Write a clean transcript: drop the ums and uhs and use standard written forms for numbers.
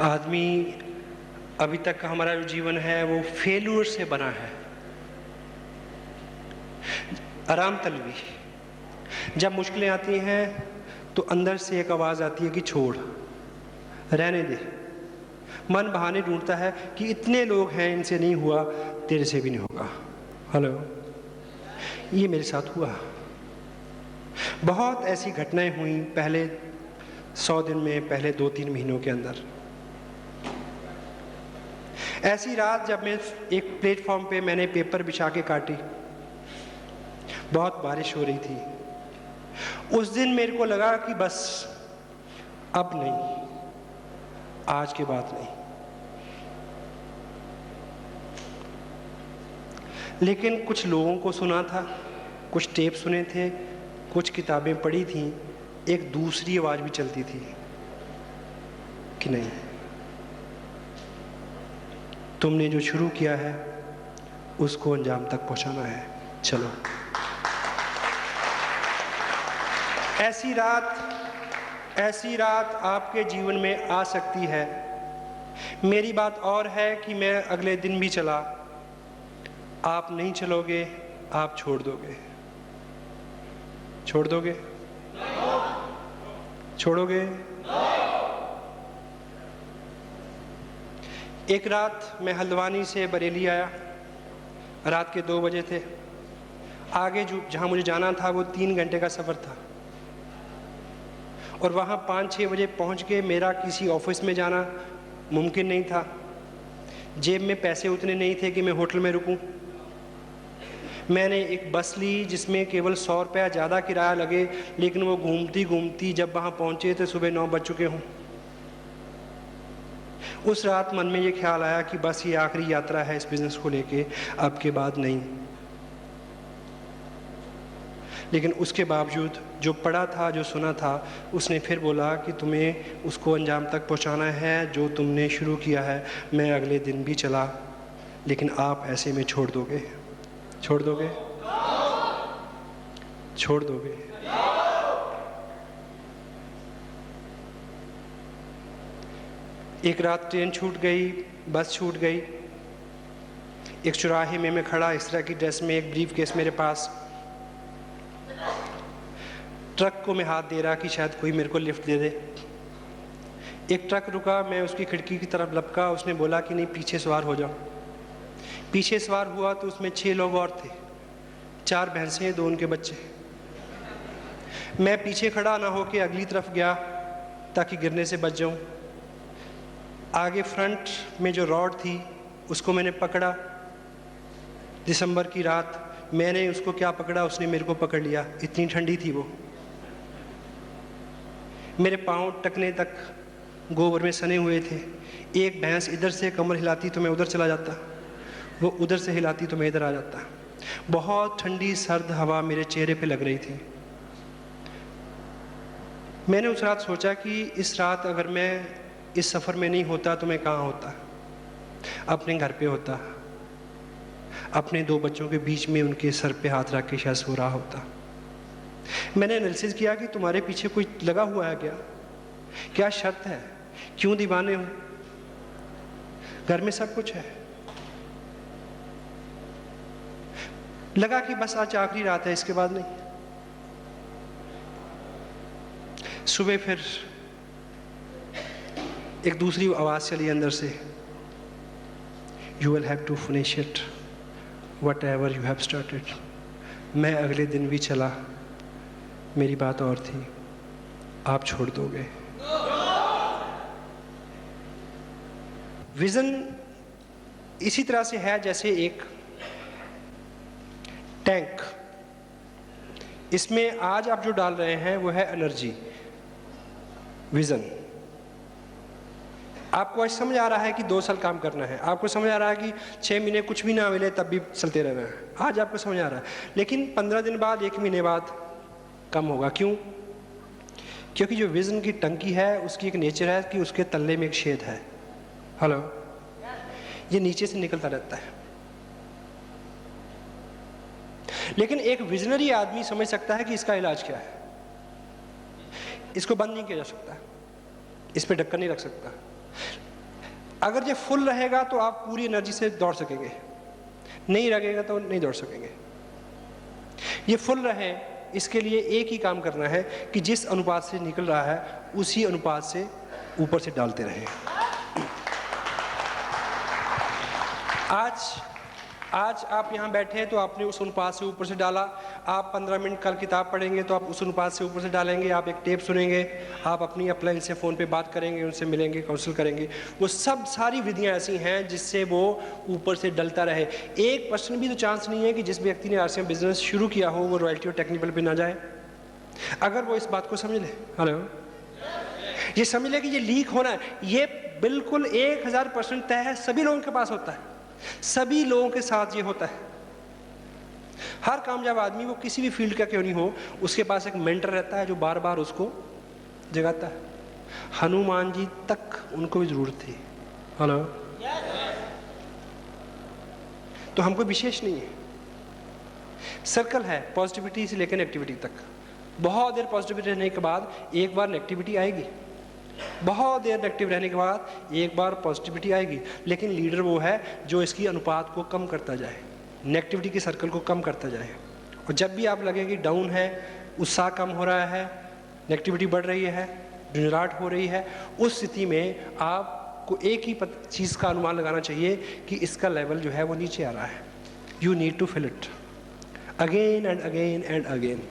आदमी अभी तक का हमारा जो जीवन है वो फेल्यूर से बना है, आराम तलबी। जब मुश्किलें आती हैं तो अंदर से एक आवाज़ आती है कि छोड़, रहने दे। मन बहाने ढूंढता है कि इतने लोग हैं, इनसे नहीं हुआ, तेरे से भी नहीं होगा। हेलो, ये मेरे साथ हुआ। बहुत ऐसी घटनाएं हुई पहले 100 दिन में, पहले 2-3 महीनों के अंदर। ऐसी रात जब मैं एक प्लेटफॉर्म पे मैंने पेपर बिछा के काटी, बहुत बारिश हो रही थी। उस दिन मेरे को लगा कि बस अब नहीं, आज के बाद नहीं। लेकिन कुछ लोगों को सुना था, कुछ टेप सुने थे, कुछ किताबें पढ़ी थीं, एक दूसरी आवाज़ भी चलती थी कि नहीं, तुमने जो शुरू किया है उसको अंजाम तक पहुंचाना है, चलो। ऐसी रात आपके जीवन में आ सकती है। मेरी बात और है कि मैं अगले दिन भी चला, आप नहीं चलोगे, आप छोड़ दोगे। छोड़ दोगे? छोड़ोगे? एक रात मैं हल्द्वानी से बरेली आया, रात के 2 बजे थे। आगे जो जहाँ मुझे जाना था वो 3 घंटे का सफ़र था, और वहाँ 5-6 बजे पहुँच के मेरा किसी ऑफिस में जाना मुमकिन नहीं था। जेब में पैसे उतने नहीं थे कि मैं होटल में रुकूं। मैंने एक बस ली जिसमें केवल 100 रुपया ज़्यादा किराया लगे, लेकिन वो घूमती घूमती जब वहाँ पहुँचे तो सुबह 9 बज चुके हों। उस रात मन में ये ख्याल आया कि बस ये आखिरी यात्रा है इस बिज़नेस को लेके, अब के बाद नहीं। लेकिन उसके बावजूद जो पढ़ा था, जो सुना था, उसने फिर बोला कि तुम्हें उसको अंजाम तक पहुंचाना है जो तुमने शुरू किया है। मैं अगले दिन भी चला, लेकिन आप ऐसे में छोड़ दोगे? छोड़ दोगे? छोड़ दोगे? एक रात ट्रेन छूट गई, बस छूट गई। एक चौराहे में मैं खड़ा, इस तरह की ड्रेस में, एक ब्रीफ केस मेरे पास। ट्रक को मैं हाथ दे रहा कि शायद कोई मेरे को लिफ्ट दे दे। एक ट्रक रुका, मैं उसकी खिड़की की तरफ लपका, उसने बोला कि नहीं, पीछे सवार हो जाओ। पीछे सवार हुआ तो उसमें 6 लोग और थे, 4 भैंसें, 2 उनके बच्चे। मैं पीछे खड़ा ना होके अगली तरफ गया ताकि गिरने से बच जाऊं। आगे फ्रंट में जो रॉड थी उसको मैंने पकड़ा। दिसंबर की रात मैंने उसको क्या पकड़ा, उसने मेरे को पकड़ लिया। इतनी ठंडी थी वो। मेरे पाँव टकने तक गोबर में सने हुए थे। एक भैंस इधर से कमर हिलाती तो मैं उधर चला जाता, वो उधर से हिलाती तो मैं इधर आ जाता। बहुत ठंडी सर्द हवा मेरे चेहरे पे लग रही थी। मैंने उस रात सोचा कि इस रात अगर मैं इस सफ़र में नहीं होता तो मैं कहाँ होता? अपने घर पे होता, अपने 2 बच्चों के बीच में उनके सर पे हाथ रख के शायद सो रहा होता। मैंने एनालिसिस किया कि तुम्हारे पीछे कोई लगा हुआ है क्या? क्या शर्त है? क्यों दीवाने हो? घर में सब कुछ है। लगा कि बस आज आखिरी रात है, इसके बाद नहीं। सुबह फिर एक दूसरी आवाज़ चली अंदर से, You will have to finish it, whatever you have started. मैं अगले दिन भी चला, मेरी बात और थी, आप छोड़ दोगे? विज़न इसी तरह से है जैसे एक टैंक। इसमें आज आप जो डाल रहे हैं वो है एनर्जी, विज़न। आपको आज समझ आ रहा है कि 2 साल काम करना है, आपको समझ आ रहा है कि 6 महीने कुछ भी ना मिले तब भी चलते रहना है, आज आपको समझ आ रहा है। लेकिन 15 दिन बाद, 1 महीने बाद कम होगा। क्यों? क्योंकि जो विज़न की टंकी है उसकी एक नेचर है कि उसके तल्ले में एक छेद है। हेलो, ये नीचे से निकलता रहता है। लेकिन एक विजनरी आदमी समझ सकता है कि इसका इलाज क्या है। इसको बंद नहीं किया जा सकता, इस पे ढक्कन नहीं रख सकता। अगर ये फुल रहेगा तो आप पूरी एनर्जी से दौड़ सकेंगे, नहीं रहेगा तो नहीं दौड़ सकेंगे। ये फुल रहे, इसके लिए एक ही काम करना है कि जिस अनुपात से निकल रहा है उसी अनुपात से ऊपर से डालते रहें। आज आप यहाँ बैठे हैं तो आपने उस अनुपात से ऊपर से डाला। आप 15 मिनट कल किताब पढ़ेंगे तो आप उस अनुपात से ऊपर से डालेंगे। आप एक टेप सुनेंगे, आप अपनी अपलाइन से फ़ोन पे बात करेंगे, उनसे मिलेंगे, काउंसिल करेंगे। वो सब सारी विधियाँ ऐसी हैं जिससे वो ऊपर से डलता रहे। 1% भी तो चांस नहीं है कि जिस व्यक्ति ने RCM बिजनेस शुरू किया हो वो रॉयल्टी और टेक्निकल पे ना जाए। अगर वो इस बात को समझ ले, हेलो, ये समझ ले कि ये लीक होना है, ये बिल्कुल 1000% तय है, सभी लोगों के पास होता है, सभी लोगों के साथ ये होता है। हर कामयाब आदमी, वो किसी भी फील्ड का क्यों नहीं हो, उसके पास एक मेंटर रहता है जो बार बार उसको जगाता है। हनुमान जी तक उनको भी जरूरत थी, हेलो। तो हमको विशेष नहीं है, सर्कल है पॉजिटिविटी से लेकर नेगेटिविटी तक। बहुत देर पॉजिटिविटी रहने के बाद एक बार नेगेटिविटी आएगी, बहुत देर नेगेटिव रहने के बाद एक बार पॉजिटिविटी आएगी। लेकिन लीडर वो है जो इसकी अनुपात को कम करता जाए, नेगेटिविटी के सर्कल को कम करता जाए। और जब भी आप लगे कि डाउन है, उत्साह कम हो रहा है, नेगेटिविटी बढ़ रही है, झुंझलाहट हो रही है, उस स्थिति में आपको एक ही चीज़ का अनुमान लगाना चाहिए कि इसका लेवल जो है वो नीचे आ रहा है। You need to fill it again and again and again.